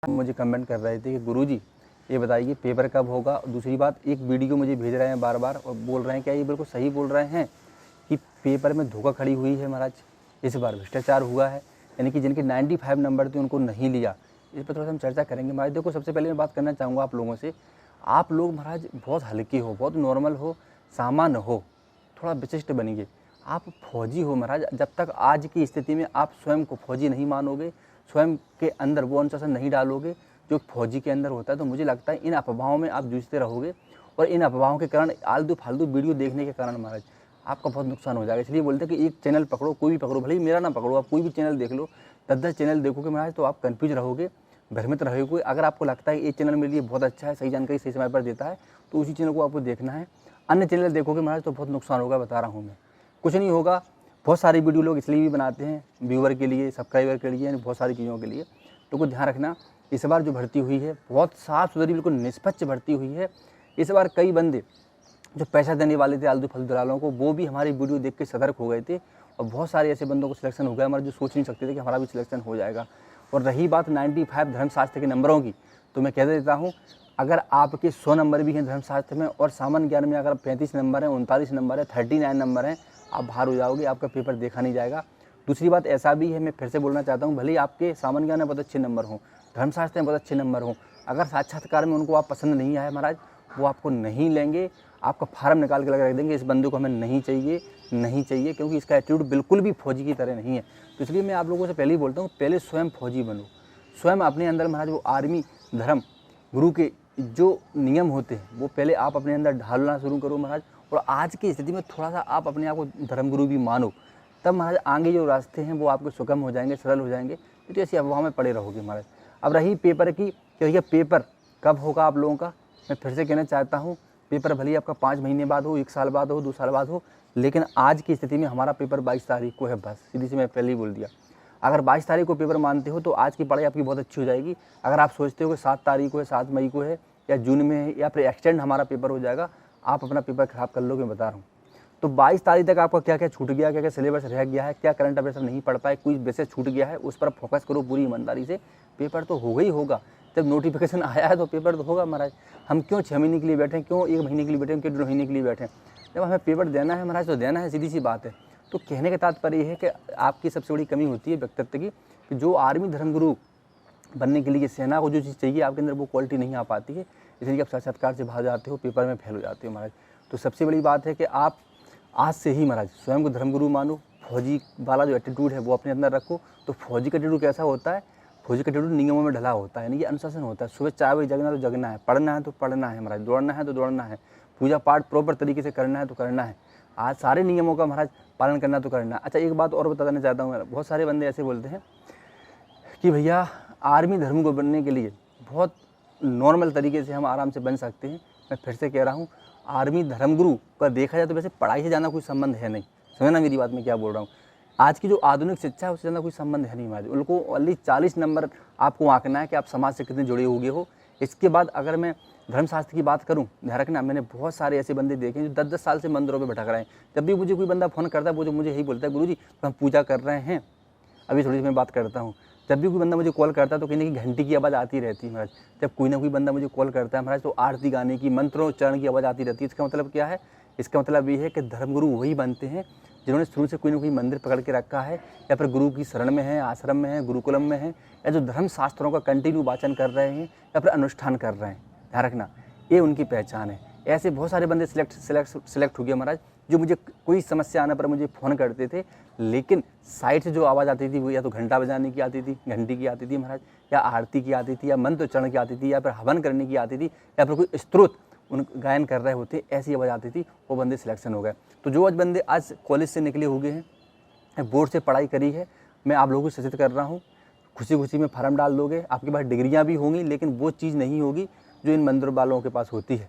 मुझे कमेंट कर रहे थे कि गुरुजी ये बताइए पेपर कब होगा। और दूसरी बात, एक वीडियो मुझे भेज रहे हैं बार बार और बोल रहे हैं क्या ये बिल्कुल सही बोल रहे हैं कि पेपर में धोखा खड़ी हुई है महाराज, इस बार भ्रष्टाचार हुआ है, यानी कि जिनके 95 नंबर थे उनको नहीं लिया। इस पर थोड़ा सा हम चर्चा करेंगे महाराज। देखो, सबसे पहले मैं बात करना चाहूँगा आप लोगों से, आप लोग महाराज बहुत हल्के हो, बहुत नॉर्मल हो, सामान्य हो, थोड़ा विशिष्ट बनिए। आप फौजी हो महाराज, जब तक आज की स्थिति में आप स्वयं को फौजी नहीं मानोगे, स्वयं के अंदर वो अनुशासन नहीं डालोगे जो फौजी के अंदर होता है, तो मुझे लगता है इन अफवाहों में आप जूझते रहोगे। और इन अफवाहों के कारण, आलतू फालतू वीडियो देखने के कारण महाराज आपका बहुत नुकसान हो जाएगा। इसलिए बोलते हैं कि एक चैनल पकड़ो, कोई भी पकड़ो, भले ही मेरा ना पकड़ो, आप कोई भी चैनल देख लो, 10-10 चैनल देखोगे महाराज तो आप कन्फ्यूज रहोगे, भ्रमित रहोगे। अगर आपको लगता है ये चैनल मेरे लिए बहुत अच्छा है, सही जानकारी सही समय पर देता है, तो उसी चैनल को आपको देखना है। अन्य चैनल देखोगे महाराज तो बहुत नुकसान होगा, बता रहा हूँ मैं। कुछ नहीं होगा, बहुत सारी वीडियो लोग इसलिए भी बनाते हैं, व्यूअर के लिए, सब्सक्राइबर के लिए, बहुत सारी चीज़ों के लिए। तो कुछ ध्यान रखना, इस बार जो भर्ती हुई है बहुत साफ सुथरी, बिल्कुल निष्पक्ष भर्ती हुई है। इस बार कई बंदे जो पैसा देने वाले थे आलतू फालतू दलालों को, वो भी हमारी वीडियो देख के सतर्क हो गए थे। और बहुत सारे ऐसे बंदों को सिलेक्शन हो गया हमारा, जो सोच नहीं सकते थे कि हमारा भी सिलेक्शन हो जाएगा। और रही बात 95 धर्मशास्त्र के नंबरों की, तो मैं कह देता हूँ, अगर आपके 100 नंबर भी हैं धर्मशास्त्र में और सामान्य ज्ञान में अगर 35 नंबर हैं, 39 नंबर है, 39 नंबर हैं, आप बाहर हो जाओगे, आपका पेपर देखा नहीं जाएगा। दूसरी बात ऐसा भी है, मैं फिर से बोलना चाहता हूँ, भले ही आपके सामान्य ज्ञान में बहुत अच्छे नंबर हों, धर्मशास्त्र में बहुत अच्छे नंबर हों, अगर साक्षात्कार में उनको आप पसंद नहीं आए महाराज, वो आपको नहीं लेंगे, आपका फार्म निकाल के लगा रख देंगे, इस बंदे को हमें नहीं चाहिए, नहीं चाहिए, क्योंकि इसका एटीट्यूड बिल्कुल भी फौजी की तरह नहीं है। तो इसलिए मैं आप लोगों से पहले ही बोलता हूँ, पहले स्वयं फौजी बनो, स्वयं अपने अंदर महाराज वो आर्मी धर्म गुरु के जो नियम होते हैं वो पहले आप अपने अंदर ढालना शुरू करो महाराज। और आज की स्थिति में थोड़ा सा आप अपने आप को धर्मगुरु भी मानो, तब महाराज आगे जो रास्ते हैं वो आपके सुगम हो जाएंगे, सरल हो जाएंगे। तो ऐसी अफवाह में पड़े रहोगे महाराज। अब रही पेपर की, कि भैया पेपर कब होगा आप लोगों का, मैं फिर से कहना चाहता हूँ, पेपर भले ही आपका 5 महीने बाद हो, 1 साल बाद हो, 2 साल बाद हो, लेकिन आज की स्थिति में हमारा पेपर 22 तारीख को है। बस सीधी सी मैं पहले ही बोल दिया। अगर 22 तारीख को पेपर मानते हो तो आज की पढ़ाई आपकी बहुत अच्छी हो जाएगी। अगर आप सोचते हो कि 7 तारीख को है, 7 मई को है, या जून में है, या फिर एक्सटेंड हमारा पेपर हो जाएगा, आप अपना पेपर खराब कर लोगे, मैं बता रहा हूँ। तो 22 तारीख तक आपका क्या क्या छूट गया, क्या क्या सिलेबस रह गया है, क्या करंट अफेयर्स नहीं पढ़ पाए, कोई बेसिस छूट गया है, उस पर फोकस करो पूरी ईमानदारी से। पेपर तो होगा ही होगा, जब नोटिफिकेशन आया है तो पेपर तो होगा महाराज। हम क्यों 6 महीने के लिए बैठे, क्यों 1 महीने के लिए बैठे, क्यों 2 महीने के लिए बैठे? जब हमें पेपर देना है महाराज तो देना है, सीधी सी बात है। तो कहने का तात्पर्य ये है कि आपकी सबसे बड़ी कमी होती है व्यक्तित्व की, कि जो आर्मी धर्मगुरु बनने के लिए सेना को जो चीज़ चाहिए आपके अंदर वो क्वालिटी नहीं आ पाती है, इसलिए आप साक्षात्कार से बाहर जाते हो, पेपर में फेल हो जाते हो महाराज। तो सबसे बड़ी बात है कि आप आज से ही महाराज स्वयं को धर्मगुरु मानो, फौजी वाला जो एटीट्यूड है वो अपने अंदर रखो। तो फौजी का एटीट्यूड कैसा होता है? फौजी का एटीट्यूड नियमों में ढला होता है, यानी कि अनुशासन होता है। सुबह 4 बजे जगना तो जगना है, पढ़ना है तो पढ़ना है महाराज, दौड़ना है तो दौड़ना है, पूजा पाठ प्रॉपर तरीके से करना है तो करना है, आज सारे नियमों का महाराज पालन करना तो करना है। अच्छा, एक बात और बता देना चाहता हूँ, बहुत सारे बंदे ऐसे बोलते हैं कि भैया आर्मी धर्म को बनने के लिए बहुत नॉर्मल तरीके से हम आराम से बन सकते हैं। मैं फिर से कह रहा हूँ, आर्मी धर्मगुरु का देखा जाए तो वैसे पढ़ाई से ज़्यादा कोई संबंध है नहीं। समझना मेरी बात, मैं क्या बोल रहा हूँ। आज की जो आधुनिक शिक्षा है उससे ज़्यादा कोई संबंध है नहीं हमारे। उनको ओनली 40 नंबर आपको आंकना है कि आप समाज से कितने जुड़े हुए हो। इसके बाद अगर मैं धर्मशास्त्र की बात करूँ, ध्यान रखना, मैंने बहुत सारे ऐसे बंदे देखे जो 10-10 साल से मंदिरों में भटक रहे हैं। जब भी मुझे कोई बंदा फ़ोन करता है वो जो मुझे यही बोलता है, गुरुजी तो हम पूजा कर रहे हैं। अभी थोड़ी सी मैं बात करता हूँ, जब भी कोई बंदा मुझे कॉल करता है तो कहीं ना कहीं घंटी की आवाज़ आती रहती है महाराज। जब कोई ना कोई बंदा मुझे कॉल करता है महाराज तो आरती गाने की, मंत्रोच्चारण की आवाज़ आती रहती है। इसका मतलब क्या है? इसका मतलब ये है कि धर्मगुरु वही बनते हैं जिन्होंने शुरू से कोई ना कोई मंदिर पकड़ के रखा है, या फिर गुरु की शरण में है, आश्रम में है, गुरुकुलम में है, या जो धर्मशास्त्रों का कंटिन्यू वाचन कर रहे हैं या फिर अनुष्ठान कर रहे हैं। ध्यान रखना, ये उनकी पहचान है। ऐसे बहुत सारे बंदे सिलेक्ट हो गए महाराज, जो मुझे कोई समस्या आने पर मुझे फ़ोन करते थे, लेकिन साइड से जो आवाज़ आती थी वो या तो घंटा बजाने की आती थी, घंटी की आती थी महाराज, या आरती की आती थी, या मंत्रोच्चारण की आती थी, या फिर हवन करने की आती थी, या फिर कोई स्तोत्र उन गायन कर रहे होते, ऐसी आवाज़ आती थी, वो बंदे सिलेक्शन हो गए। तो जो आज बंदे आज कॉलेज से निकले हो गए हैं, बोर्ड से पढ़ाई करी है, मैं आप लोगों को सचेत कर रहा हूँ, खुशी खुशी में फार्म डाल दोगे, आपके पास डिग्रियाँ भी होंगी, लेकिन वो चीज़ नहीं होगी जो इन मंदिर वालों के पास होती है।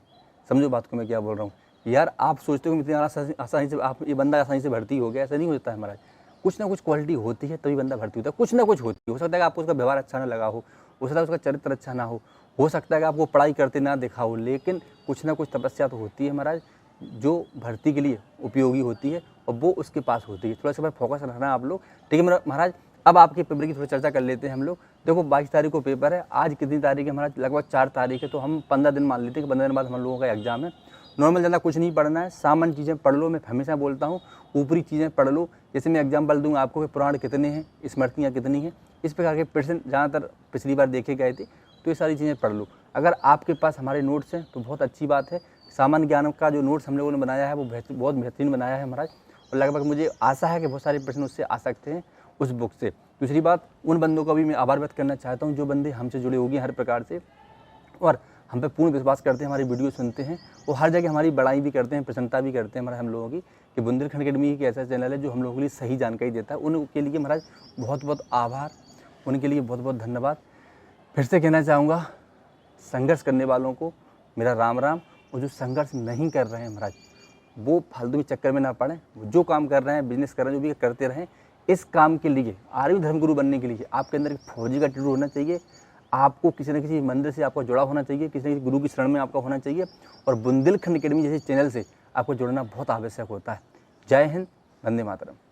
समझो बात को मैं क्या बोल रहा हूँ यार। आप सोचते हो कि इतनी आसानी से आप ये बंदा आसानी से भर्ती हो गया, ऐसा नहीं होता है महाराज। कुछ ना कुछ क्वालिटी होती है तभी बंदा भर्ती होता है, कुछ ना कुछ होती है। हो सकता है कि आपको उसका व्यवहार अच्छा ना लगा हो सकता है उसका चरित्र अच्छा ना हो सकता है कि आपको पढ़ाई करते ना देखा हो, लेकिन कुछ ना कुछ तपस्या तो होती है महाराज जो भर्ती के लिए उपयोगी होती है, और वो उसके पास होती है। थोड़ा सा फोकस रखना आप लोग, ठीक है महाराज। अब आपके पेपर की थोड़ी चर्चा कर लेते हैं हम लोग। देखो 22 तारीख को पेपर है, आज कितनी तारीख है हमारा, लगभग 4 तारीख है, तो हम 15 दिन मान लेते हैं कि 15 दिन बाद हम लोगों का एग्जाम है। नॉर्मल ज़्यादा कुछ नहीं पढ़ना है, सामान्य चीज़ें पढ़ लो। मैं हमेशा बोलता हूँ ऊपरी चीज़ें पढ़ लो। जैसे मैं एग्जाम्पल दूंगा आपको कि पुराण कितने हैं, स्मृतियाँ कितनी हैं, इस प्रकार के प्रश्न ज़्यादातर पिछली बार देखे गए थे, तो ये सारी चीज़ें पढ़ लो। अगर आपके पास हमारे नोट्स हैं तो बहुत अच्छी बात है। सामान्य ज्ञान का जो नोट्स हम लोगों ने बनाया है वो बहुत बेहतरीन बनाया है महाराज, और लगभग मुझे आशा है कि बहुत सारे प्रश्न उससे आ सकते हैं उस बुक से। दूसरी बात, उन बंदों का भी मैं आभार व्यक्त करना चाहता हूँ जो बंदे हमसे जुड़े होंगे हर प्रकार से, और हम पे पूर्ण विश्वास करते हैं, हमारी वीडियो सुनते हैं, वो हर जगह हमारी बड़ाई भी करते हैं, प्रशंसा भी करते हैं हमारे हम लोगों की, कि बुंदेलखंड अकेडमी एक ऐसा चैनल है जो हम लोगों के लिए सही जानकारी देता है। उनके लिए महाराज बहुत बहुत आभार, उनके लिए बहुत बहुत धन्यवाद। फिर से कहना चाहूँगा, संघर्ष करने वालों को मेरा राम राम, और जो संघर्ष नहीं कर रहे हैं महाराज वो फालतू के चक्कर में ना पड़ें। वो जो काम कर रहे हैं, बिजनेस कर रहे हैं, जो भी करते रहें। इस काम के लिए, आर्मी धर्मगुरु बनने के लिए आपके अंदर एक फौजी का एटीट्यूड होना चाहिए। आपको किसी न किसी मंदिर से आपका जुड़ा होना चाहिए, किसी न किसी गुरु की शरण में आपका होना चाहिए, और बुंदेलखंड अकेडमी जैसे चैनल से आपको जुड़ना बहुत आवश्यक होता है। जय हिंद, वंदे मातरम।